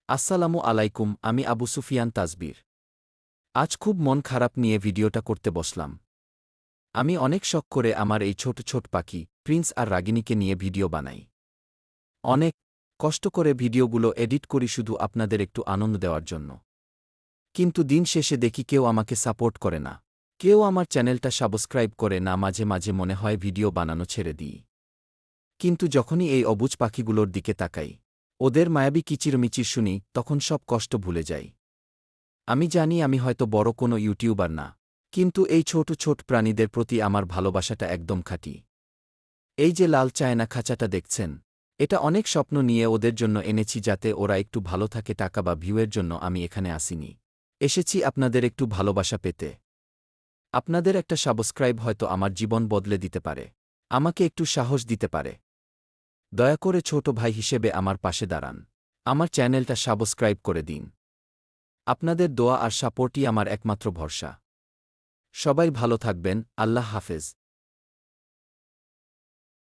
আসসালামু আলাইকুম, আমি আবু সুফিয়ান তাজবীর। আজ খুব মন খারাপ নিয়ে ভিডিওটা করতে বসলাম। আমি অনেক শখ করে আমার এই ছোট ছোট পাখি প্রিন্স আর রাগিনীকে নিয়ে ভিডিও বানাই। অনেক কষ্ট করে ভিডিওগুলো এডিট করি শুধু আপনাদের একটু আনন্দ দেওয়ার জন্য। কিন্তু দিন শেষে দেখি কেউ আমাকে সাপোর্ট করে না। কেউ আমার চ্যানেলটা সাবস্ক্রাইব করে না, মাঝে মাঝে মনে হয় ভিডিও বানানো ছেড়ে দিই। কিন্তু যখনই এই অবুঝ পাখিগুলোর দিকে তাকাই, ওদের মায়াবী কিচিরমিচির শুনি, তখন সব কষ্ট ভুলে যাই। আমি জানি আমি হয়তো বড় কোনো ইউটিউবার না, কিন্তু এই ছোট ছোট প্রাণীদের প্রতি আমার ভালোবাসাটা একদম খাঁটি। এই যে লাল চায়না খাঁচাটা দেখছেন, এটা অনেক স্বপ্ন নিয়ে ওদের জন্য এনেছি যাতে ওরা একটু ভালো থাকে। টাকা বা ভিউয়ের জন্য আমি এখানে আসিনি, এসেছি আপনাদের একটু ভালোবাসা পেতে। আপনাদের একটা সাবস্ক্রাইব হয়তো আমার জীবন বদলে দিতে পারে, আমাকে একটু সাহস দিতে পারে। দয়া করে ছোট ভাই হিসেবে আমার পাশে দাঁড়ান, আমার চ্যানেলটা সাবস্ক্রাইব করে দিন। আপনাদের দোয়া আর সাপোর্টই আমার একমাত্র ভরসা। সবাই ভালো থাকবেন, আল্লাহ হাফেজ।